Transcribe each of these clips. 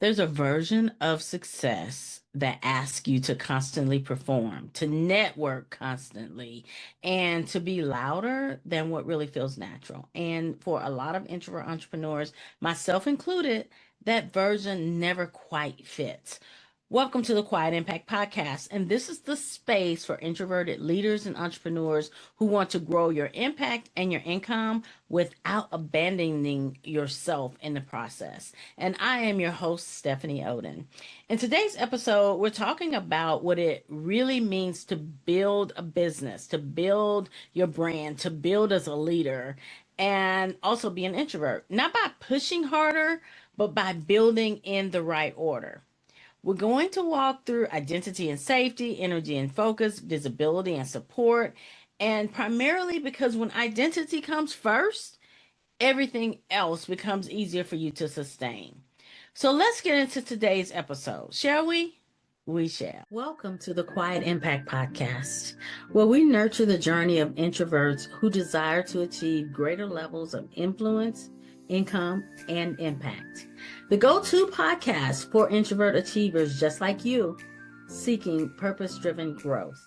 There's a version of success that asks you to constantly perform, to network constantly, and to be louder than what really feels natural. And for a lot of introvert entrepreneurs, myself included, that version never quite fits. Welcome to the Quiet Impact Podcast. And this is the space for introverted leaders and entrepreneurs who want to grow your impact and your income without abandoning yourself in the process. And I am your host, Stephanie Oden. In today's episode, we're talking about what it really means to build a business, to build your brand, to build as a leader, and also be an introvert. Not by pushing harder, but by building in the right order. We're going to walk through identity and safety, energy and focus, visibility and support, and primarily because when identity comes first, everything else becomes easier for you to sustain. So let's get into today's episode, shall we? We shall. Welcome to the Quiet Impact Podcast, where we nurture the journey of introverts who desire to achieve greater levels of influence, income, and impact. The go-to podcast for introvert achievers just like you, seeking purpose-driven growth.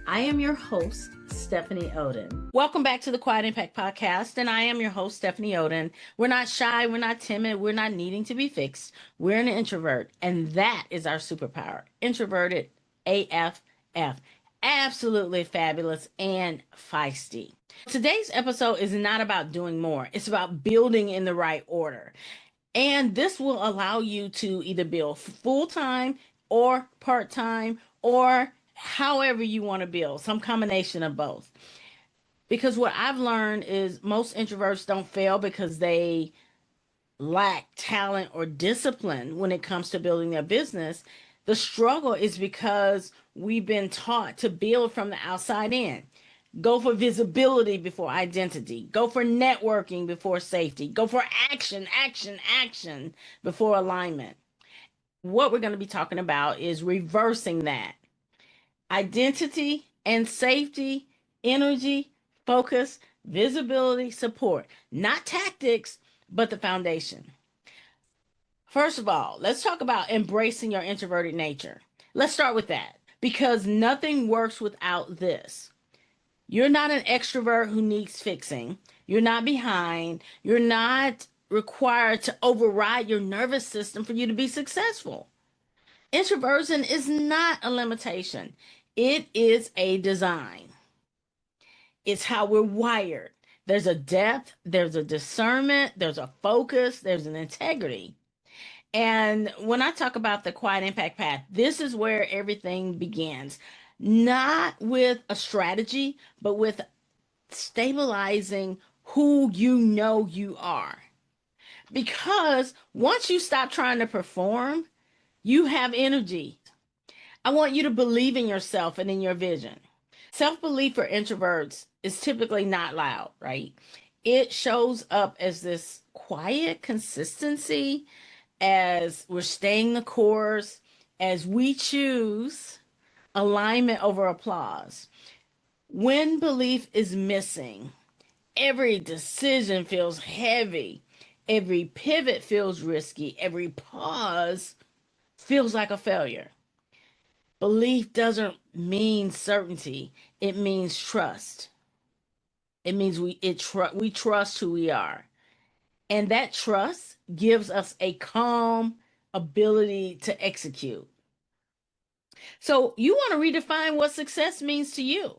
I am your host, Stephanie Oden. Welcome back to the Quiet Impact Podcast, and I am your host, Stephanie Oden. We're not shy, we're not timid, we're not needing to be fixed. We're an introvert, and that is our superpower. Introverted AFF. Absolutely fabulous and feisty. Today's episode is not about doing more. It's about building in the right order. And this will allow you to either build full-time or part-time or however you want to build, some combination of both. Because what I've learned is most introverts don't fail because they lack talent or discipline when it comes to building their business. The struggle is because we've been taught to build from the outside in. Go for visibility before identity. Go for networking before safety. Go for action before alignment. What we're going to be talking about is reversing that. Identity and safety, energy, focus, visibility, support. Not tactics, but the foundation. First of all, let's talk about embracing your introverted nature. Let's start with that because nothing works without this. You're not an extrovert who needs fixing. You're not behind. You're not required to override your nervous system for you to be successful. Introversion is not a limitation. It is a design. It's how we're wired. There's a depth, there's a discernment, there's a focus, there's an integrity. And when I talk about the Quiet Impact Path, this is where everything begins. Not with a strategy, but with stabilizing who you know you are. Because once you stop trying to perform, you have energy. I want you to believe in yourself and in your vision. Self-belief for introverts is typically not loud, right? It shows up as this quiet consistency as we're staying the course, as we choose alignment over applause. When belief is missing, every decision feels heavy. Every pivot feels risky. Every pause feels like a failure. Belief doesn't mean certainty. It means trust. It means we trust who we are. And that trust gives us a calm ability to execute. So you want to redefine what success means to you.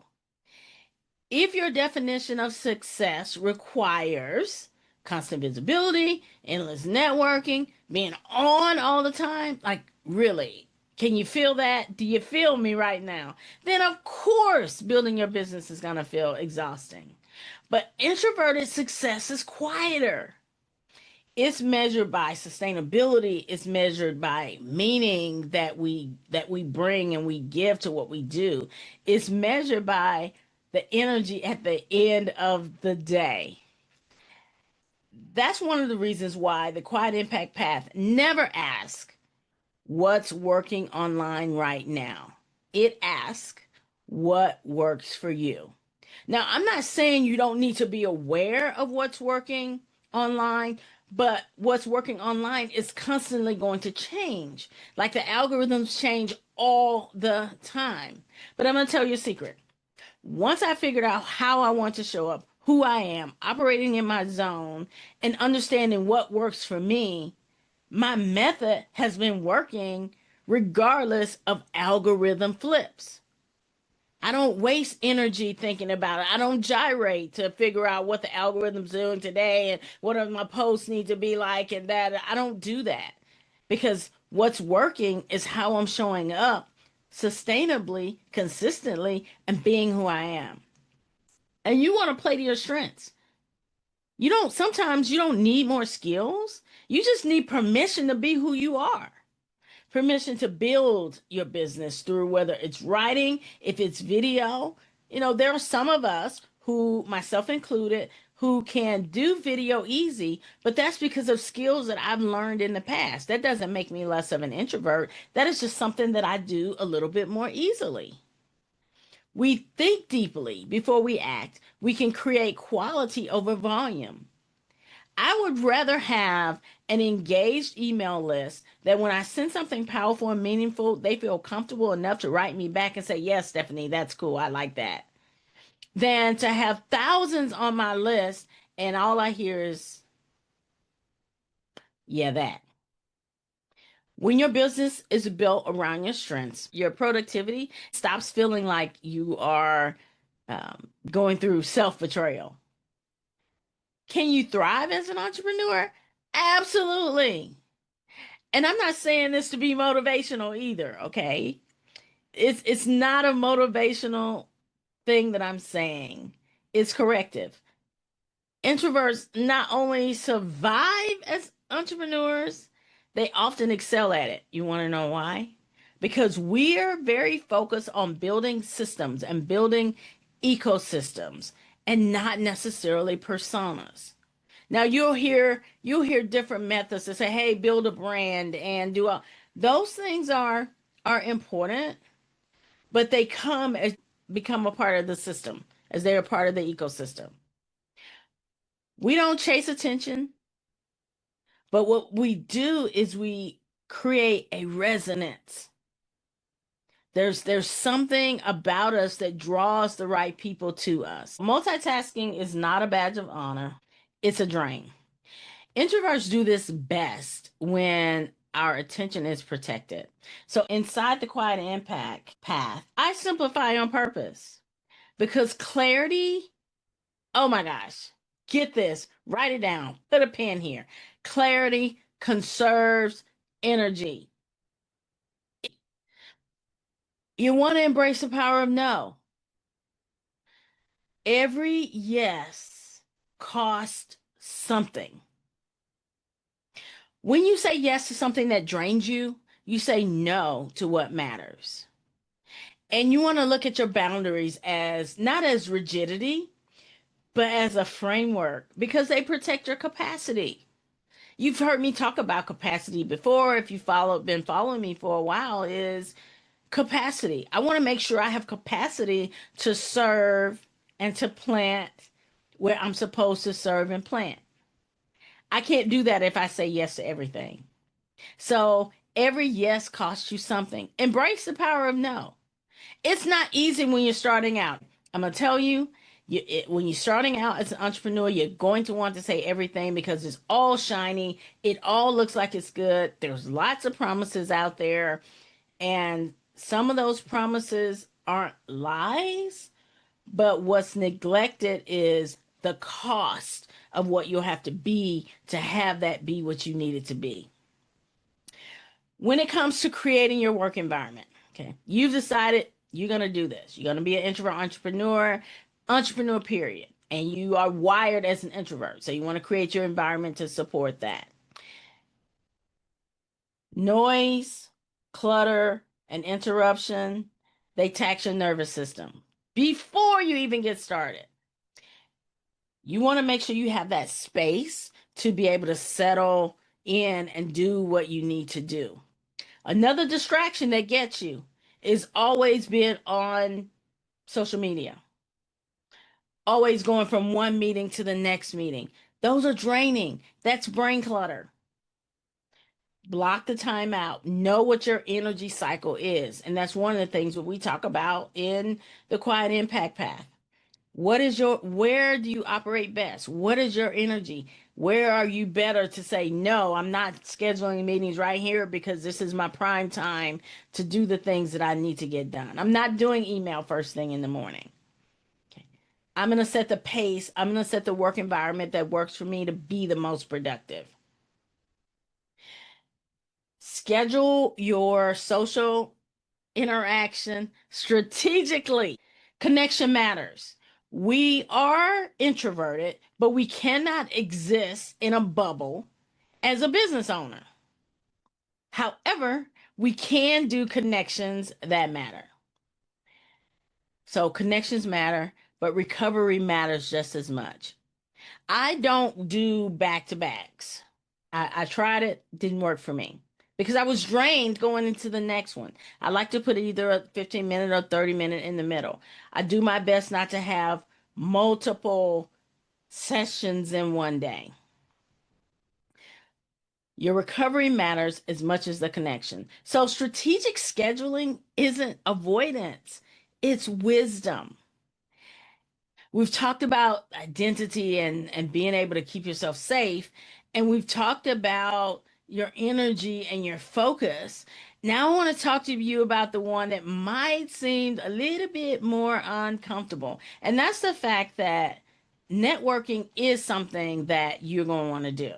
If your definition of success requires constant visibility, endless networking, being on all the time, like really, can you feel that? Do you feel me right now? Then of course, building your business is going to feel exhausting. But introverted success is quieter. It's measured by sustainability. It's measured by meaning that we bring and we give to what we do. It's measured by the energy at the end of the day. That's one of the reasons why the Quiet Impact Path never asks what's working online right now. It asks what works for you. Now, I'm not saying you don't need to be aware of what's working online, But what's working online is constantly going to change. Like the algorithms change all the time. But I'm going to tell you a secret. Once I figured out how I want to show up, who I am, operating in my zone, and understanding what works for me, my method has been working regardless of algorithm flips. I don't waste energy thinking about it. I don't gyrate to figure out what the algorithm's doing today and what are my posts need to be like and that. I don't do that because what's working is how I'm showing up sustainably, consistently, and being who I am. And you want to play to your strengths. Sometimes you don't need more skills. You just need permission to be who you are. Permission to build your business through whether it's writing, if it's video. There are some of us who, myself included, who can do video easy, but that's because of skills that I've learned in the past. That doesn't make me less of an introvert. That is just something that I do a little bit more easily. We think deeply before we act. We can create quality over volume. I would rather have an engaged email list that when I send something powerful and meaningful, they feel comfortable enough to write me back and say, yes, Stephanie, that's cool. I like that. Than to have thousands on my list and all I hear is, yeah, that. When your business is built around your strengths, your productivity stops feeling like you are going through self betrayal. Can you thrive as an entrepreneur? Absolutely. And I'm not saying this to be motivational either, okay? It's not a motivational thing that I'm saying. It's corrective. Introverts not only survive as entrepreneurs, they often excel at it. You want to know why? Because we're very focused on building systems and building ecosystems and not necessarily personas. Now you'll hear different methods to say, "Hey, build a brand and do all." Those things are important, but they come as become a part of the system as they're a part of the ecosystem. We don't chase attention, but what we do is we create a resonance. There's something about us that draws the right people to us. Multitasking is not a badge of honor. It's a drain. Introverts do this best when our attention is protected. So inside the quiet impact path, I simplify on purpose because clarity, oh my gosh, get this, write it down, put a pen here. Clarity conserves energy. You want to embrace the power of no. Every yes costs something. When you say yes to something that drains you, you say no to what matters. And you want to look at your boundaries as not as rigidity, but as a framework because they protect your capacity. You've heard me talk about capacity before. If you've been following me for a while, is capacity. I want to make sure I have capacity to serve and to plant where I'm supposed to serve and plant. I can't do that if I say yes to everything. So every yes costs you something. Embrace the power of no. It's not easy when you're starting out. I'm going to tell you, when you're starting out as an entrepreneur, you're going to want to say everything because it's all shiny. It all looks like it's good. There's lots of promises out there. And some of those promises aren't lies, but what's neglected is the cost of what you'll have to be to have that be what you need it to be. When it comes to creating your work environment, okay, you've decided you're going to do this. You're going to be an introvert entrepreneur, period. And you are wired as an introvert. So you want to create your environment to support that. Noise, clutter, and interruption, they tax your nervous system before you even get started. You want to make sure you have that space to be able to settle in and do what you need to do. Another distraction that gets you is always being on social media, always going from one meeting to the next meeting. Those are draining. That's brain clutter. Block the time out. Know what your energy cycle is. And that's one of the things that we talk about in the Quiet Impact Path. Where do you operate best? What is your energy? Where are you better to say, no, I'm not scheduling meetings right here because this is my prime time to do the things that I need to get done. I'm not doing email first thing in the morning. Okay. I'm going to set the pace. I'm going to set the work environment that works for me to be the most productive. Schedule your social interaction strategically. Connection matters. We are introverted, but we cannot exist in a bubble as a business owner. However, we can do connections that matter. So connections matter, but recovery matters just as much. I don't do back-to-backs. I tried it, didn't work for me because I was drained going into the next one. I like to put either a 15-minute or 30-minute in the middle. I do my best not to have multiple sessions in one day. Your recovery matters as much as the connection. So strategic scheduling isn't avoidance, it's wisdom. We've talked about identity and being able to keep yourself safe. And we've talked about your energy and your focus. Now I want to talk to you about the one that might seem a little bit more uncomfortable. And that's the fact that networking is something that you're going to want to do,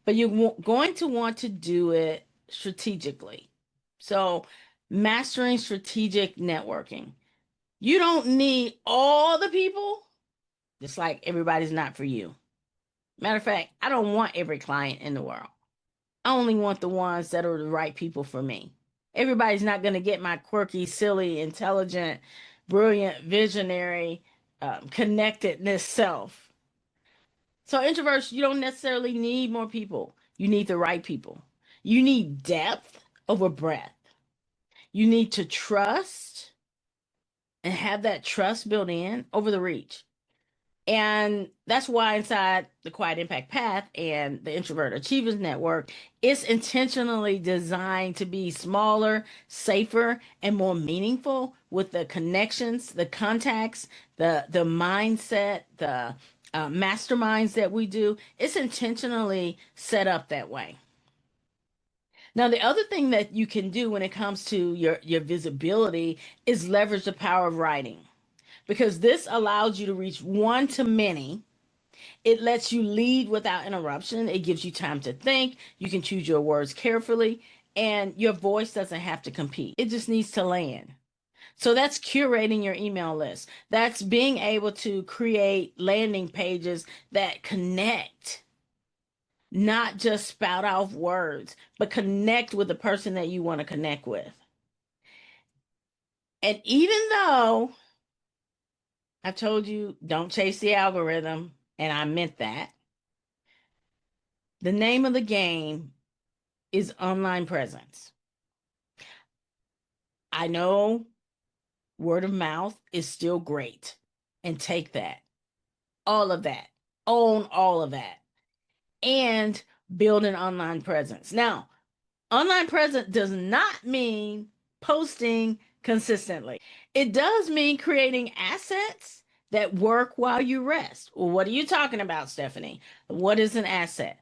but you're going to want to do it strategically. So, mastering strategic networking. You don't need all the people, just like everybody's not for you. Matter of fact, I don't want every client in the world. I only want the ones that are the right people for me. Everybody's not going to get my quirky, silly, intelligent, brilliant, visionary, connectedness self. So, introverts, you don't necessarily need more people. You need the right people. You need depth over breadth. You need to trust and have that trust built in over the reach. And that's why inside the Quiet Impact Path and the Introvert Achievers Network, it's intentionally designed to be smaller, safer, and more meaningful with the connections, the contacts, the mindset, the masterminds that we do. It's intentionally set up that way. Now, the other thing that you can do when it comes to your visibility is leverage the power of writing, because this allows you to reach one to many. It lets you lead without interruption. It gives you time to think. You can choose your words carefully, and your voice doesn't have to compete. It just needs to land. So that's curating your email list. That's being able to create landing pages that connect, not just spout off words, but connect with the person that you want to connect with. And even though I told you don't chase the algorithm, and I meant that, the name of the game is online presence. I know word of mouth is still great, and take that, all of that, own all of that, and build an online presence. Now, online presence does not mean posting consistently. It does mean creating assets that work while you rest. Well, what are you talking about, Stephanie? What is an asset?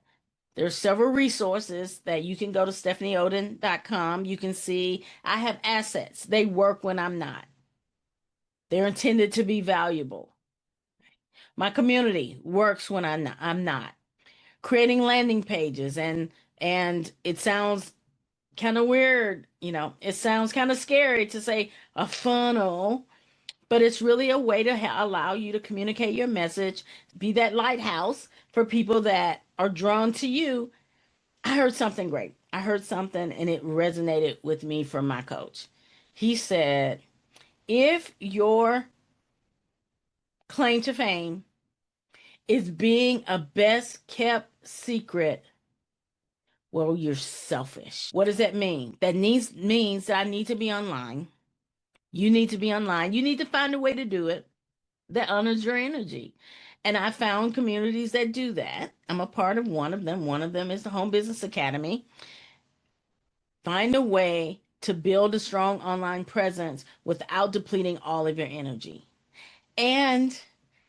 There's several resources that you can go to stephanieoden.com. You can see I have assets. They work when I'm not. They're intended to be valuable. My community works when I'm not. Creating landing pages and it sounds kind of weird, it sounds kind of scary to say a funnel, but it's really a way to allow you to communicate your message, be that lighthouse for people that are drawn to you. I heard something great. I heard something and it resonated with me from my coach. He said, if your claim to fame is being a best kept secret, well, you're selfish. What does that mean? That means that I need to be online. You need to be online. You need to find a way to do it that honors your energy. And I found communities that do that. I'm a part of one of them. One of them is the Home Business Academy. Find a way to build a strong online presence without depleting all of your energy. And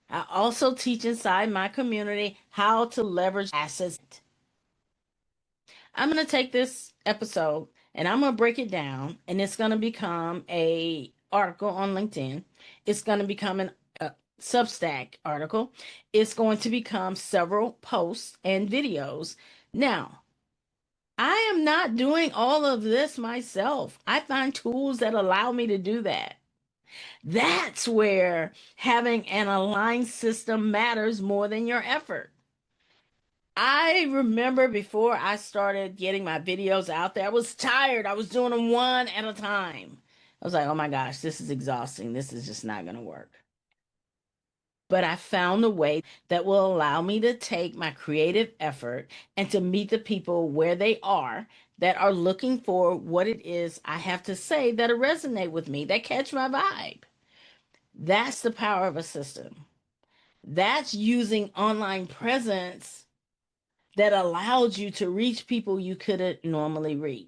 I also teach inside my community how to leverage assets. I'm going to take this episode and I'm going to break it down, and it's going to become a article on LinkedIn. It's going to become a Substack article. It's going to become several posts and videos. Now, I am not doing all of this myself. I find tools that allow me to do that. That's where having an aligned system matters more than your effort. I remember before I started getting my videos out there, I was tired. I was doing them one at a time. I was like, oh my gosh, this is exhausting. This is just not going to work. But I found a way that will allow me to take my creative effort and to meet the people where they are that are looking for what it is I have to say that'll resonate with me, that catch my vibe. That's the power of a system. That's using online presence that allowed you to reach people you couldn't normally reach.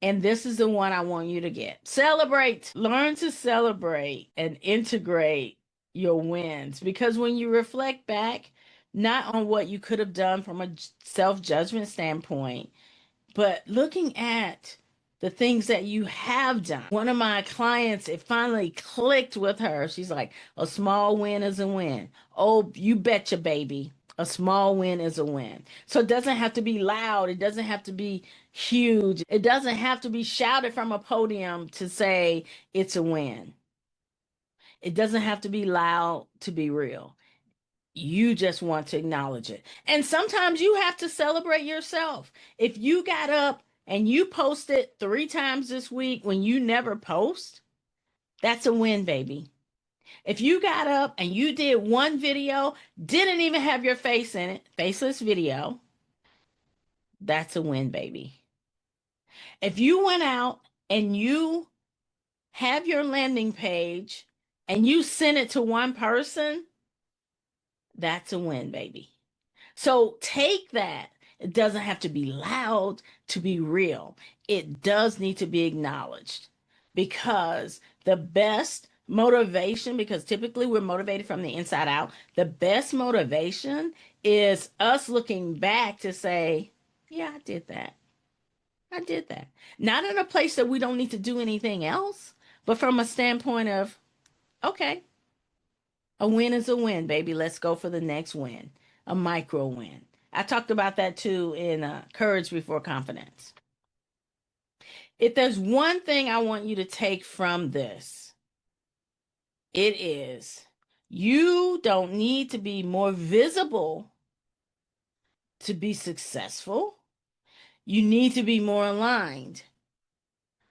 And this is the one I want you to get. Celebrate. Learn to celebrate and integrate your wins. Because when you reflect back, not on what you could have done from a self-judgment standpoint, but looking at the things that you have done. One of my clients, it finally clicked with her. She's like, a small win is a win. Oh, you betcha, baby. A small win is a win. So it doesn't have to be loud. It doesn't have to be huge. It doesn't have to be shouted from a podium to say it's a win. It doesn't have to be loud to be real. You just want to acknowledge it. And sometimes you have to celebrate yourself. If you got up and you posted 3 times this week when you never post, that's a win, baby. If you got up and you did one video, didn't even have your face in it, faceless video, that's a win, baby. If you went out and you have your landing page and you sent it to one person, that's a win, baby. So take that. It doesn't have to be loud to be real. It does need to be acknowledged, because the best motivation, because typically we're motivated from the inside out, the best motivation is us looking back to say, yeah, I did that. I did that. Not in a place that we don't need to do anything else, but from a standpoint of, okay, a win is a win, baby. Let's go for the next win, a micro win. I talked about that too in Courage Before Confidence. If there's one thing I want you to take from this, it is you don't need to be more visible to be successful. You need to be more aligned.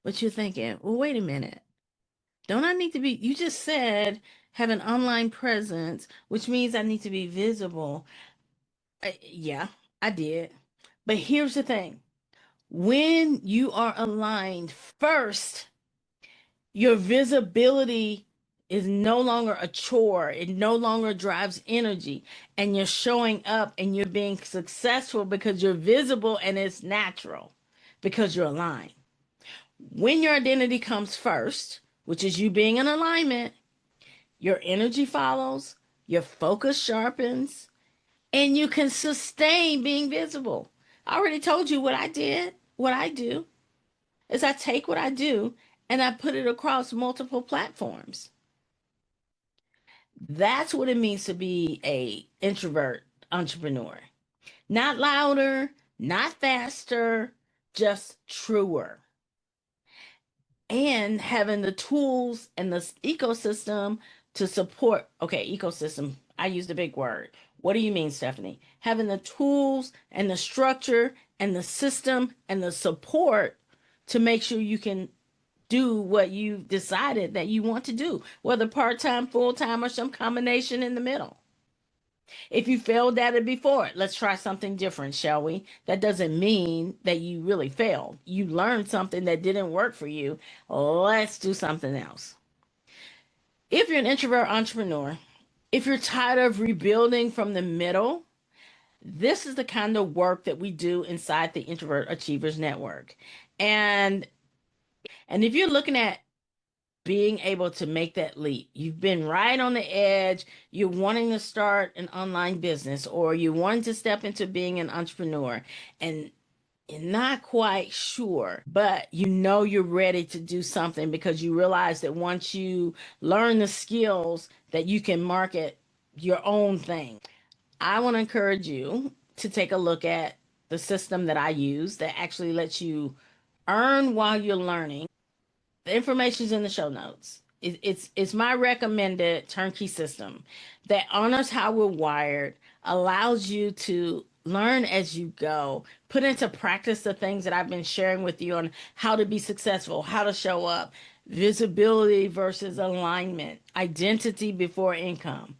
But you're thinking, well, wait a minute. Don't I need to be? You just said have an online presence, which means I need to be visible. Yeah, I did. But here's the thing. When you are aligned first, your visibility is no longer a chore. It no longer drives energy. And you're showing up and you're being successful because you're visible and it's natural because you're aligned. When your identity comes first, which is you being in alignment, your energy follows, your focus sharpens, and you can sustain being visible. I already told you what I did. What I do is I take what I do and I put it across multiple platforms. That's what it means to be a introvert entrepreneur. Not louder, not faster, just truer. And having the tools and the ecosystem to support. Okay, ecosystem, I used a big word. What do you mean, Stephanie? Having the tools and the structure and the system and the support to make sure you can do what you decided that you want to do, whether part-time, full-time, or some combination in the middle. If you failed at it before, let's try something different, shall we? That doesn't mean that you really failed. You learned something that didn't work for you. Let's do something else. If you're an introvert entrepreneur, If you're tired of rebuilding from the middle, this is the kind of work that we do inside the Introvert Achievers Network. And if you're looking at being able to make that leap, you've been right on the edge, you're wanting to start an online business or you want to step into being an entrepreneur and you're not quite sure, but you know you're ready to do something because you realize that once you learn the skills that you can market your own thing. I want to encourage you to take a look at the system that I use that actually lets you earn while you're learning. The information's in the show notes. It's my recommended turnkey system that honors how we're wired, allows you to learn as you go, put into practice the things that I've been sharing with you on how to be successful, how to show up, visibility versus alignment, identity before income.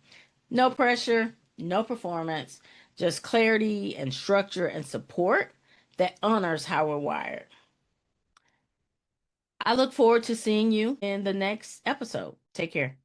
No pressure, no performance, just clarity and structure and support that honors how we're wired. I look forward to seeing you in the next episode. Take care.